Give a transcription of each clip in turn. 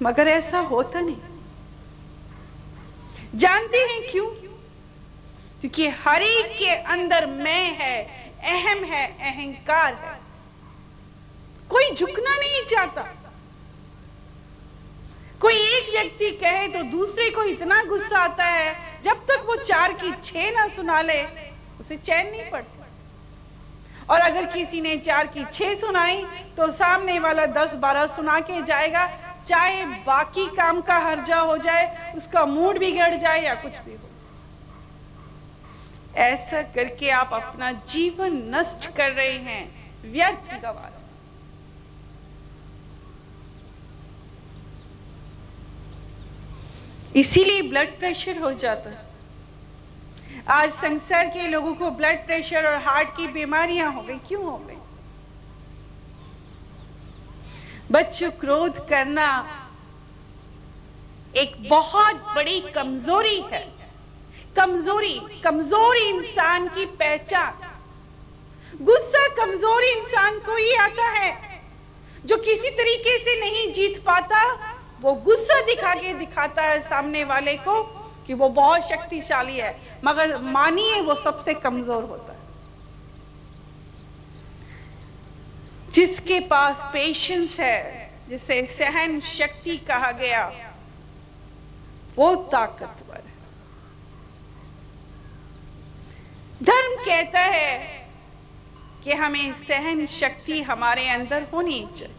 मगर ऐसा होता नहीं। जानते हैं क्यों? क्योंकि हर एक के अंदर मैं है, अहम है, अहंकार है। कोई झुकना नहीं चाहता। कोई एक व्यक्ति कहे तो दूसरे को इतना गुस्सा आता है, जब तक वो 4 की 6 ना सुना ले उसे चैन नहीं पड़ता। और अगर किसी ने 4 की 6 सुनाई तो सामने वाला 10-12 सुना के जाएगा, चाहे बाकी काम का हर्जा हो जाए, उसका मूड बिगड़ जाए या कुछ भी हो। ऐसा करके आप अपना जीवन नष्ट कर रहे हैं, व्यर्थ गवा रहे हैं। इसीलिए ब्लड प्रेशर हो जाता है। आज संसार के लोगों को ब्लड प्रेशर और हार्ट की बीमारियां हो गई। क्यों हो गई? बच्चों, क्रोध करना एक बहुत बड़ी कमजोरी है। कमजोर इंसान की पहचान। गुस्सा कमजोर इंसान को ही आता है। जो किसी तरीके से नहीं जीत पाता, वो गुस्सा दिखाता है सामने वाले को कि वो बहुत शक्तिशाली है, मगर मानिए वो सबसे कमजोर होता है। जिसके पास पेशेंस है, जिसे सहन शक्ति कहा गया, वो ताकतवर है। धर्म कहता है कि हमें सहन शक्ति हमारे अंदर होनी चाहिए।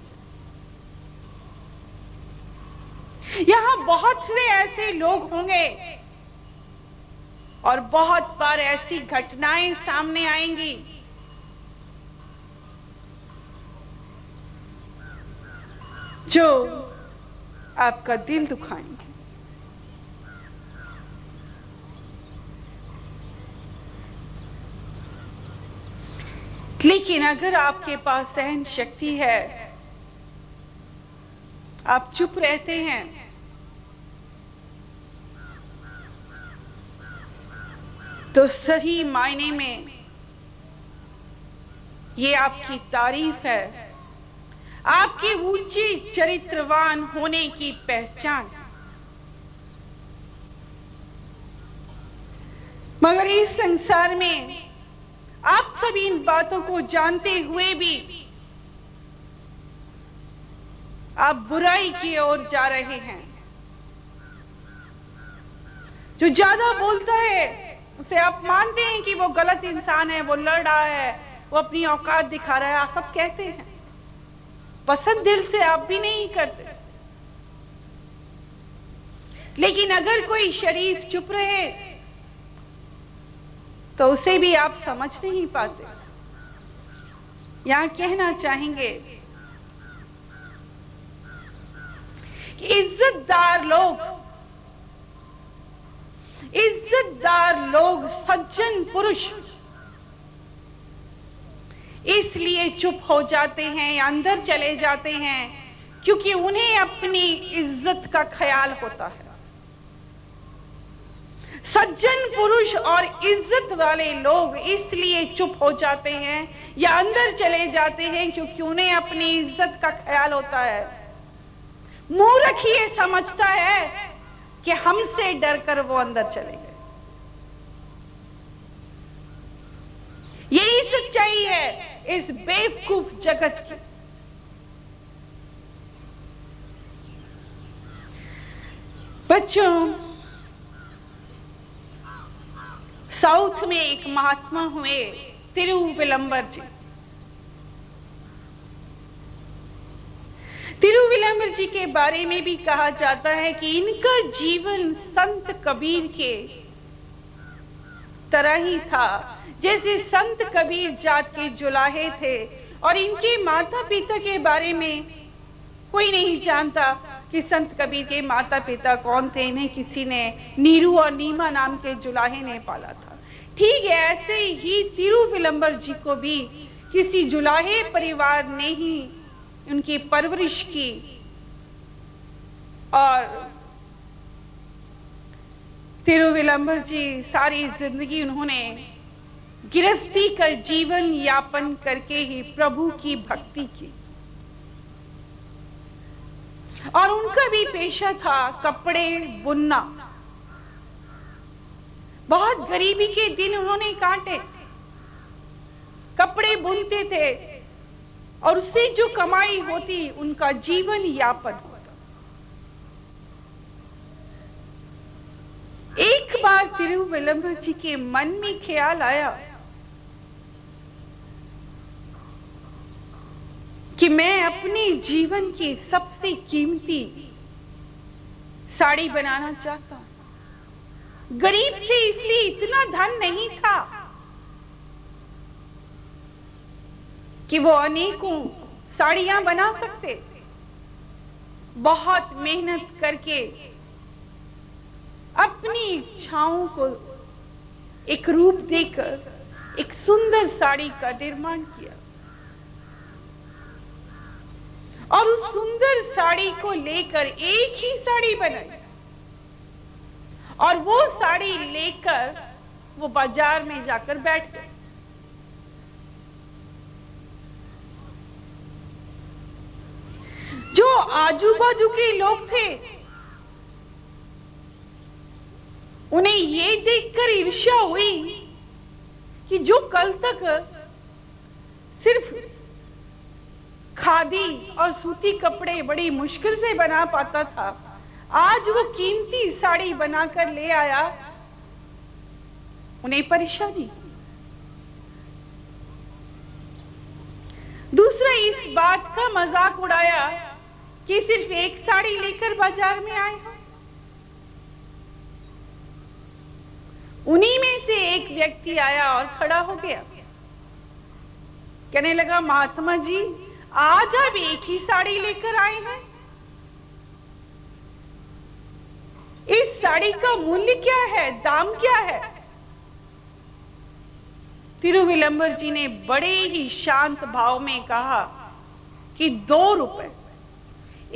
यहां बहुत से ऐसे लोग होंगे और बहुत बार ऐसी घटनाएं सामने आएंगी जो आपका दिल दुखाएंगे। लेकिन अगर आपके पास सहन शक्ति है, आप चुप रहते हैं, तो सही मायने में ये आपकी तारीफ है, आपके ऊंचे चरित्रवान होने की पहचान। मगर इस संसार में आप सभी इन बातों को जानते हुए भी आप बुराई की ओर जा रहे हैं। जो ज्यादा बोलता है उसे आप मानते हैं कि वो गलत इंसान है, वो लड़ रहा है, वो अपनी औकात दिखा रहा है, आप सब कहते हैं। पसंद दिल से आप भी नहीं करते। लेकिन अगर कोई शरीफ चुप रहे तो उसे भी आप समझ नहीं पाते। यहां कहना चाहेंगे कि इज्जतदार लोग, सज्जन पुरुष इसलिए चुप हो जाते हैं या अंदर चले जाते हैं क्योंकि उन्हें अपनी इज्जत का ख्याल होता है। सज्जन पुरुष और इज्जत वाले लोग इसलिए चुप हो जाते हैं या अंदर चले जाते हैं क्योंकि उन्हें अपनी इज्जत का ख्याल होता है। मूर्ख ये समझता है कि हमसे डरकर वो अंदर चले गए। यही सच्चाई है इस बेवकूफ जगत की। बच्चों, साउथ में एक महात्मा हुए तिरुविलंबर जी। तिरुविलंबर जी के बारे में भी कहा जाता है कि इनका जीवन संत कबीर के तरह ही था, जैसे संत कबीर जात के जुलाहे थे। और इनके माता पिता के बारे में कोई नहीं जानता कि संत कबीर के माता पिता कौन थे। इन्हें किसी ने नीरू और नीमा नाम के जुलाहे ने पाला था। ठीक है, ऐसे ही तिरुविलंबर जी को भी किसी जुलाहे परिवार ने ही उनकी परवरिश की और तिरुविलंबर जी सारी जिंदगी उन्होंने गृहस्थी का जीवन यापन करके ही प्रभु की भक्ति की। और उनका भी पेशा था कपड़े बुनना। बहुत गरीबी के दिन उन्होंने काटे, कपड़े बुनते थे और उससे जो कमाई होती उनका जीवन यापन होता। एक बार तिरुविलंबर जी के मन में ख्याल आया कि मैं अपने जीवन की सबसे कीमती साड़ी बनाना चाहता हूं। गरीब थे इसलिए इतना धन नहीं था कि वो अनेकों साड़ियां बना सकते। बहुत मेहनत करके अपनी इच्छाओं को एक रूप देकर एक सुंदर साड़ी का निर्माण किया और उस सुंदर साड़ी को लेकर एक ही साड़ी बनाई और वो साड़ी लेकर वो बाजार में जाकर बैठ गए। जो आजू बाजू के लोग थे उन्हें ये देखकर ईर्ष्या हुई कि जो कल तक सिर्फ खादी और सूती कपड़े बड़ी मुश्किल से बना पाता था, आज वो कीमती साड़ी बनाकर ले आया। उन्हें परेशानी। दूसरा इस बात का मजाक उड़ाया कि सिर्फ एक साड़ी लेकर बाजार में आए हैं। उन्हीं में से एक व्यक्ति आया और खड़ा हो गया, कहने लगा, महात्मा जी आज आप एक ही साड़ी लेकर आए हैं, इस साड़ी का मूल्य क्या है, दाम क्या है? तिरुविलंबर जी ने बड़े ही शांत भाव में कहा कि 2 रुपए।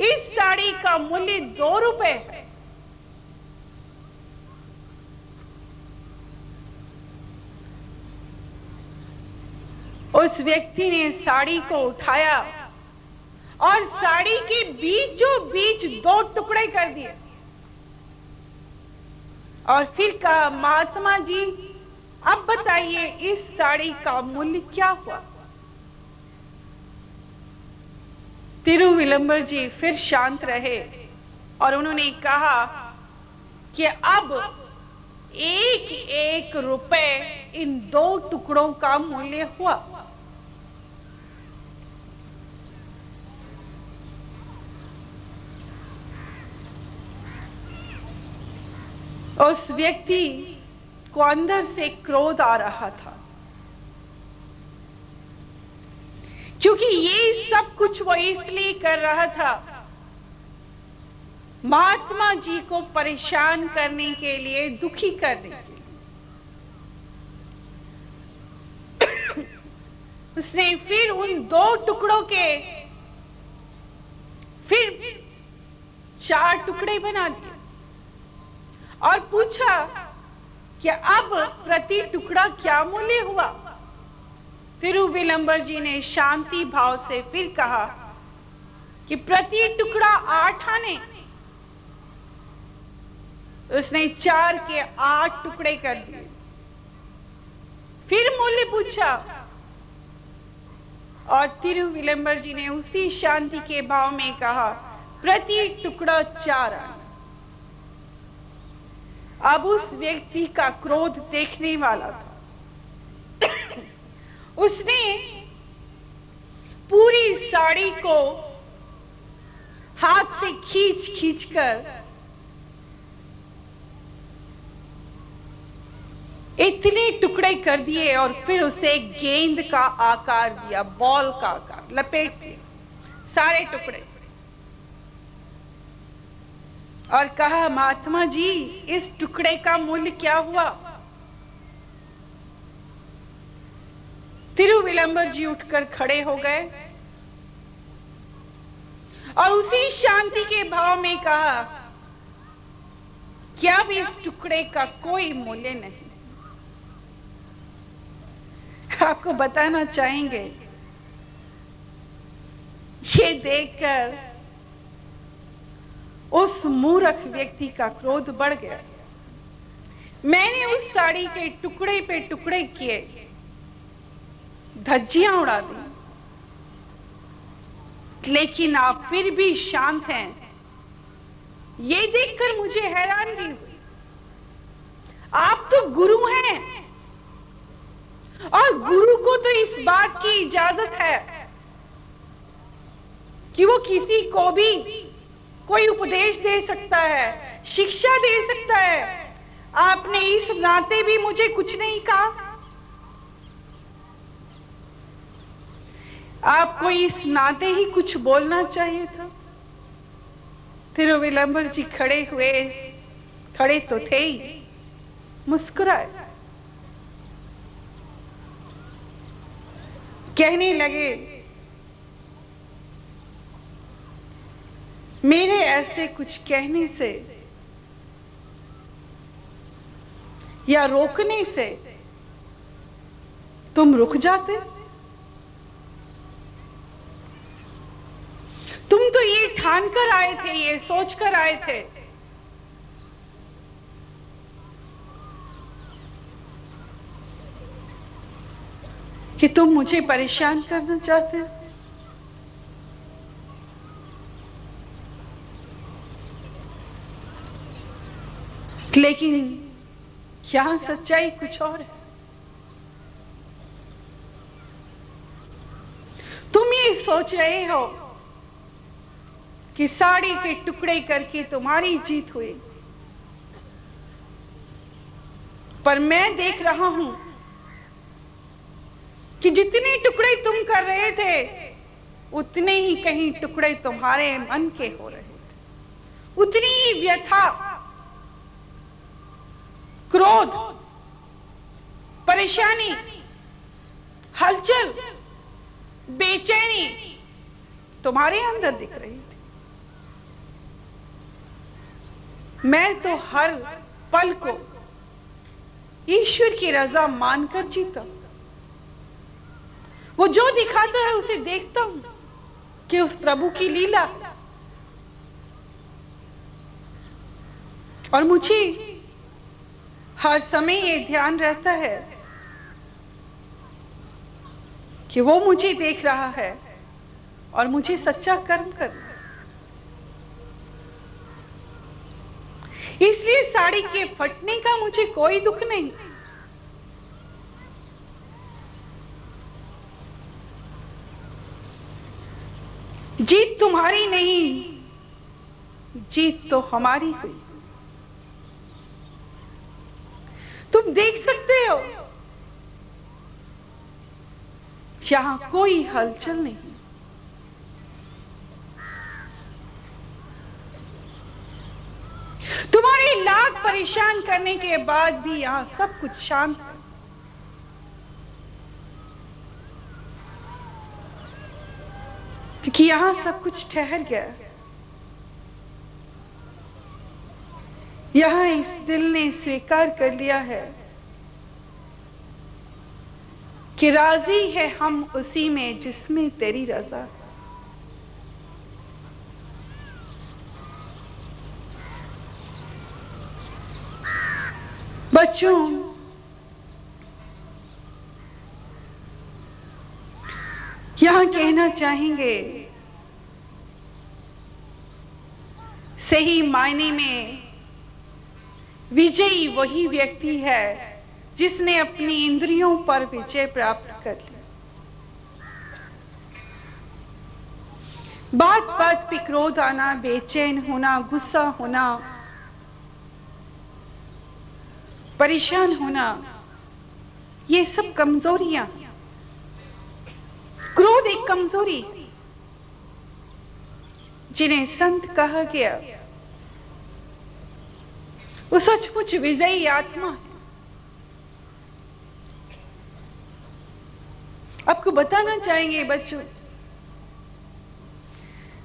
इस साड़ी का मूल्य 2 रुपए है। उस व्यक्ति ने साड़ी को उठाया और साड़ी के बीचों बीच 2 टुकड़े कर दिए और फिर कहा, महात्मा जी अब बताइए इस साड़ी का मूल्य क्या हुआ? तिरुविलंबर जी फिर शांत रहे और उन्होंने कहा कि अब 1-1 रुपए इन 2 टुकड़ों का मूल्य हुआ। उस व्यक्ति को अंदर से क्रोध आ रहा था क्योंकि ये सब कुछ वो इसलिए कर रहा था महात्मा जी को परेशान करने के लिए, दुखी करने के लिए। उसने फिर उन 2 टुकड़ों के फिर 4 टुकड़े बना दिए और पूछा कि अब प्रति टुकड़ा क्या मूल्य हुआ? तिरुविलंबर जी ने शांति भाव से फिर कहा कि प्रति टुकड़ा 8 आने। उसने 4 के 8 टुकड़े कर दिए। फिर मूल्य पूछा और तिरुविलंबर जी ने उसी शांति के भाव में कहा, प्रति टुकड़ा 4 आने। अब उस व्यक्ति का क्रोध देखने वाला था। उसने पूरी साड़ी को हाथ से खींच कर इतने टुकड़े कर दिए और फिर उसे एक गेंद का आकार दिया, बॉल का आकार, लपेट दिए सारे टुकड़े और कहा, महात्मा जी इस टुकड़े का मूल्य क्या हुआ? तिरुविलंबर जी उठकर खड़े हो गए और उसी शांति के भाव में कहा कि अब इस टुकड़े का कोई मूल्य नहीं। आपको बताना चाहेंगे, ये देखकर उस मूर्ख व्यक्ति का क्रोध बढ़ गया। मैंने उस साड़ी के टुकड़े पे टुकड़े किए, धज्जियां उड़ा दी, लेकिन आप फिर भी शांत हैं। ये देखकर मुझे हैरानगी हुई। आप तो गुरु हैं और गुरु को तो इस बात की इजाजत है कि वो किसी को भी कोई उपदेश दे सकता है, शिक्षा दे सकता है। आपने इस नाते भी मुझे कुछ नहीं कहा। आपको इस नाते ही कुछ बोलना चाहिए था। तिरुविलंबर जी खड़े हुए, खड़े तो थे ही, मुस्कुराए, कहने लगे, मेरे ऐसे कुछ कहने से या रोकने से तुम रुक जाते? तुम तो ये ठान कर आए थे, ये सोच कर आए थे कि तुम मुझे परेशान करना चाहते हो। लेकिन यहां सच्चाई कुछ और है। तुम ये सोच रहे हो कि साड़ी के टुकड़े करके तुम्हारी जीत हुई, पर मैं देख रहा हूं कि जितने टुकड़े तुम कर रहे थे उतने ही कहीं टुकड़े तुम्हारे मन के हो रहे थे। उतनी ही व्यथा, क्रोध, परेशानी, हलचल, बेचैनी तुम्हारे अंदर दिख रही थी। मैं तो हर पल को ईश्वर की रजा मानकर जीता। वो जो दिखाता है उसे देखता हूं कि उस प्रभु की लीला, और मुझे हर समय ये ध्यान रहता है कि वो मुझे देख रहा है और मुझे सच्चा कर्म करना। इसलिए साड़ी के फटने का मुझे कोई दुख नहीं। जीत तुम्हारी नहीं, जीत तो हमारी हुई। तुम देख सकते हो यहां कोई हलचल नहीं। तुम्हारे लाख परेशान करने के बाद भी यहां सब कुछ शांत है। क्योंकि यहां सब कुछ ठहर गया। यहां इस दिल ने स्वीकार कर लिया है कि राजी है हम उसी में जिसमें तेरी रजा है। बच्चों, यहां कहना चाहेंगे, सही मायने में विजयी वही व्यक्ति है जिसने अपनी इंद्रियों पर विजय प्राप्त कर ली। बात बात पे क्रोध आना, बेचैन होना, गुस्सा होना, परेशान होना, ये सब कमजोरियां। क्रोध एक कमजोरी जिन्हें संत कहा गया, वो सचमुच विजयी आत्मा है। आपको बताना चाहेंगे बच्चों,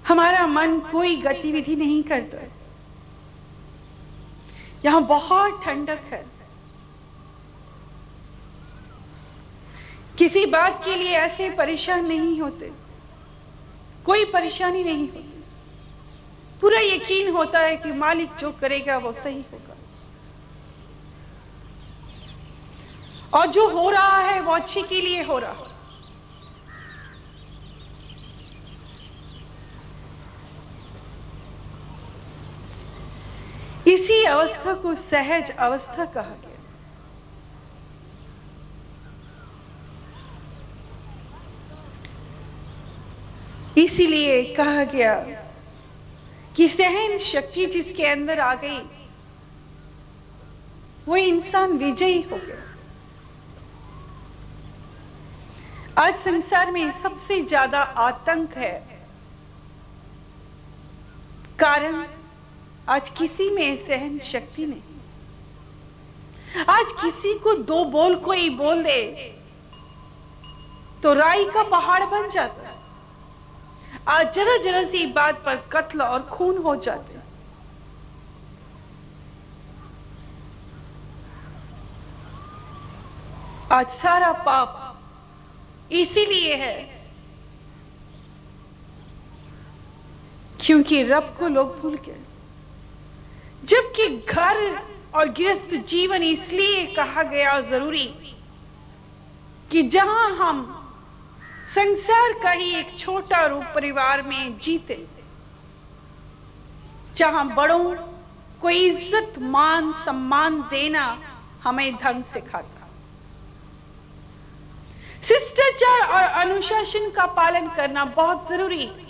हमारा मन कोई गतिविधि नहीं करता। यहां बहुत ठंडक है। किसी बात के लिए ऐसे परेशान नहीं होते, कोई परेशानी नहीं होती। पूरा यकीन होता है कि मालिक जो करेगा वो सही होगा, और जो हो रहा है वो अच्छे के लिए हो रहा है। इसी अवस्था को सहज अवस्था कहा गया। इसीलिए कहा गया कि सहन शक्ति जिसके अंदर आ गई वो इंसान विजयी हो गया। आज संसार में सबसे ज्यादा आतंक है, कारण आज किसी में सहन शक्ति नहीं। आज किसी को दो बोल कोई बोल दे तो राई का पहाड़ बन जाता है। आज जरा जरा सी बात पर कत्ल और खून हो जाते हैं। आज सारा पाप इसीलिए है क्योंकि रब को लोग भूल गए। जबकि घर और गृहस्थ जीवन इसलिए कहा गया जरूरी कि जहां हम संसार का ही एक छोटा रूप परिवार में जीते, जहां बड़ों को इज्जत मान सम्मान देना हमें धर्म सिखाता, शिष्टाचार और अनुशासन का पालन करना बहुत जरूरी है।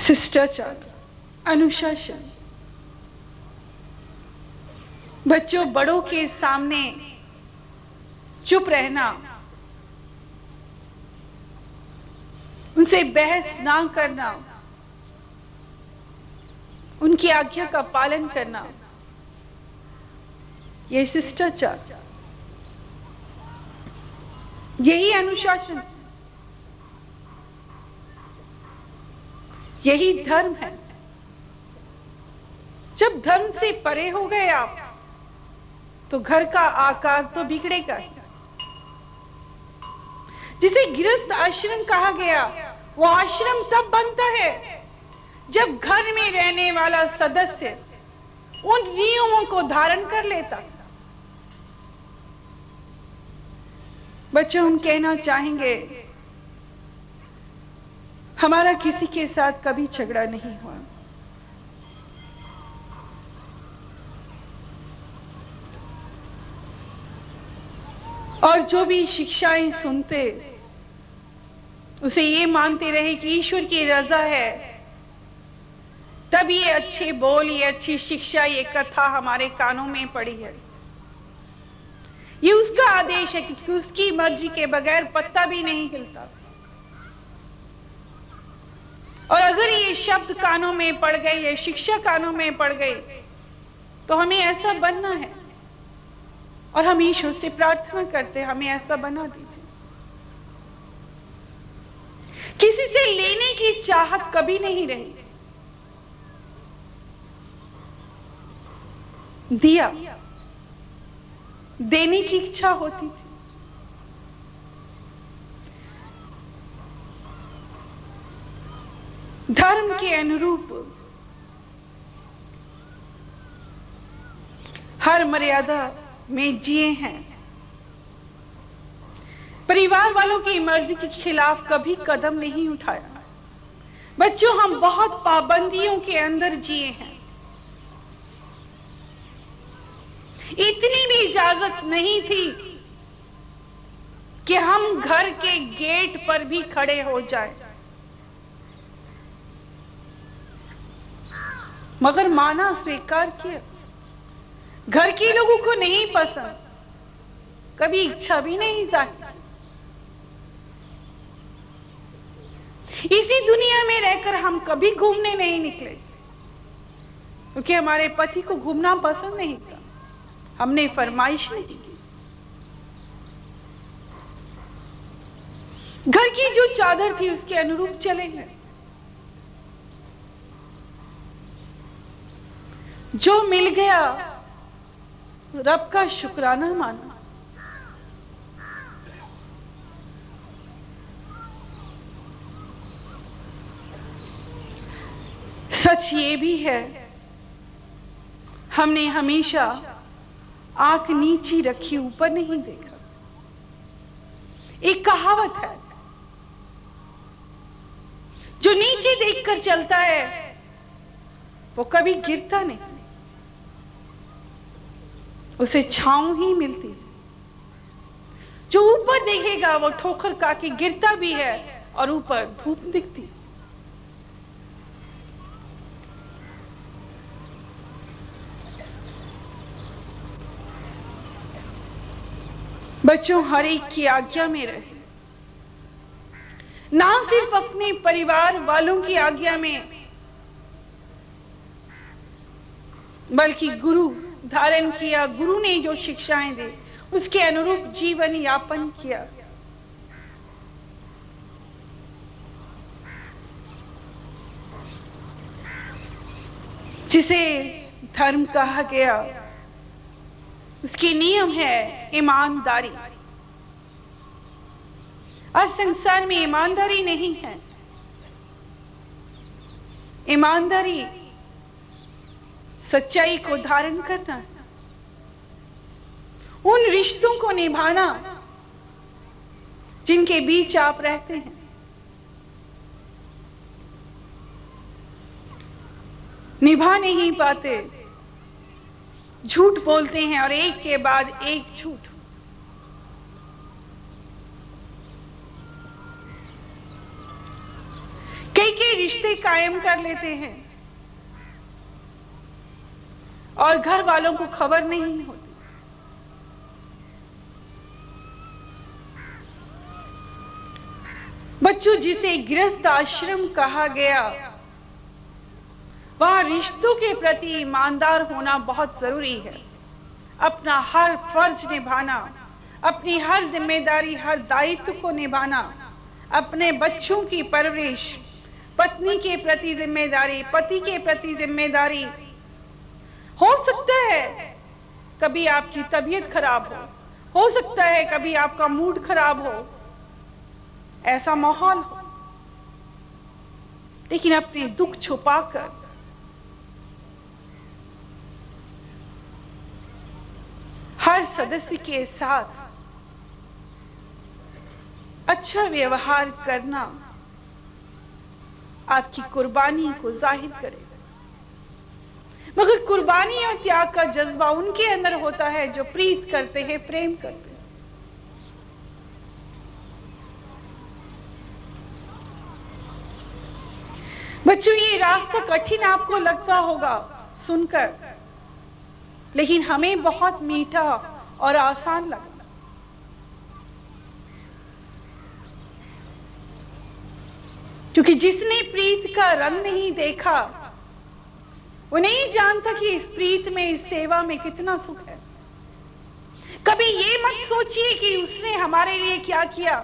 शिष्टाचार, अनुशासन, बच्चों बड़ों के सामने चुप रहना, उनसे बहस ना करना, उनकी आज्ञा का पालन करना, यह शिष्टाचार, यही अनुशासन, यही धर्म है। जब धर्म से परे हो गए आप तो घर का आकार तो बिगड़ेगा ही। जिसे गृहस्थ आश्रम कहा गया, वो आश्रम तब बनता है जब घर में रहने वाला सदस्य उन नियमों को धारण कर लेता। बच्चों, हम कहना चाहेंगे हमारा किसी के साथ कभी झगड़ा नहीं हुआ। और जो भी शिक्षाएं सुनते उसे ये मानते रहे कि ईश्वर की रजा है, तब ये अच्छे बोल, ये अच्छी शिक्षा, ये कथा हमारे कानों में पड़ी है। ये उसका आदेश है क्योंकि उसकी मर्जी के बगैर पत्ता भी नहीं हिलता। और अगर ये शब्द कानों में पड़ गए, ये शिक्षा कानों में पड़ गई, तो हमें ऐसा बनना है। और हम ईश्वर से प्रार्थना करते, हमें ऐसा बना दीजिए। किसी से लेने की चाहत कभी नहीं रही। दिया, देने की इच्छा होती थी। धर्म के अनुरूप हर मर्यादा में जिए हैं। परिवार वालों की मर्जी के खिलाफ कभी कदम नहीं उठाया। बच्चों, हम बहुत पाबंदियों के अंदर जिए हैं। इतनी भी इजाजत नहीं थी कि हम घर के गेट पर भी खड़े हो जाएं। मगर माना, स्वीकार किया। घर के लोगों को नहीं पसंद, कभी इच्छा भी नहीं जाती। इसी दुनिया में रहकर हम कभी घूमने नहीं निकले क्योंकि हमारे पति को घूमना पसंद नहीं था। हमने फरमाइश नहीं की। घर की जो चादर थी उसके अनुरूप चले गए। जो मिल गया रब का शुक्राना माना। सच ये भी है, हमने हमेशा आंख नीची रखी, ऊपर नहीं देखा। एक कहावत है, जो नीचे देखकर चलता है वो कभी गिरता नहीं, उसे छांव ही मिलती है। जो ऊपर देखेगा वो ठोकर खा के गिरता भी है और ऊपर धूप दिखती है। बच्चों, हर एक की आज्ञा में रहे, ना सिर्फ अपने परिवार वालों की आज्ञा में, बल्कि गुरु धारण किया, गुरु ने जो शिक्षाएं दी उसके अनुरूप जीवन यापन किया। जिसे धर्म कहा गया, उसके नियम है ईमानदारी। आज संसार में ईमानदारी नहीं है। ईमानदारी सच्चाई को धारण करना, उन रिश्तों को निभाना जिनके बीच आप रहते हैं। निभा नहीं पाते, झूठ बोलते हैं और एक के बाद एक झूठ। कई रिश्ते कायम कर लेते हैं और घर वालों को खबर नहीं होती। बच्चों, जिसे गृहस्थ आश्रम कहा गया, वहां रिश्तों के प्रति ईमानदार होना बहुत जरूरी है। अपना हर फर्ज निभाना, अपनी हर जिम्मेदारी, हर दायित्व को निभाना, अपने बच्चों की परवरिश, पत्नी के प्रति जिम्मेदारी, पति के प्रति जिम्मेदारी। हो सकता है कभी आपकी तबीयत खराब हो सकता है कभी आपका मूड खराब हो, ऐसा माहौल हो, लेकिन अपने दुख छुपाकर हर सदस्य के साथ अच्छा व्यवहार करना आपकी कुर्बानी को जाहिर करेगा। मगर कुर्बानी और त्याग का जज्बा उनके अंदर होता है जो प्रीत करते हैं, प्रेम करते हैं। बच्चों, ये रास्ता कठिन आपको लगता होगा सुनकर, लेकिन हमें बहुत मीठा और आसान लगा। क्योंकि जिसने प्रीत का रंग नहीं देखा, वो नहीं जानता कि इस प्रीत में, इस सेवा में कितना सुख है। कभी ये मत सोचिए कि उसने हमारे लिए क्या किया,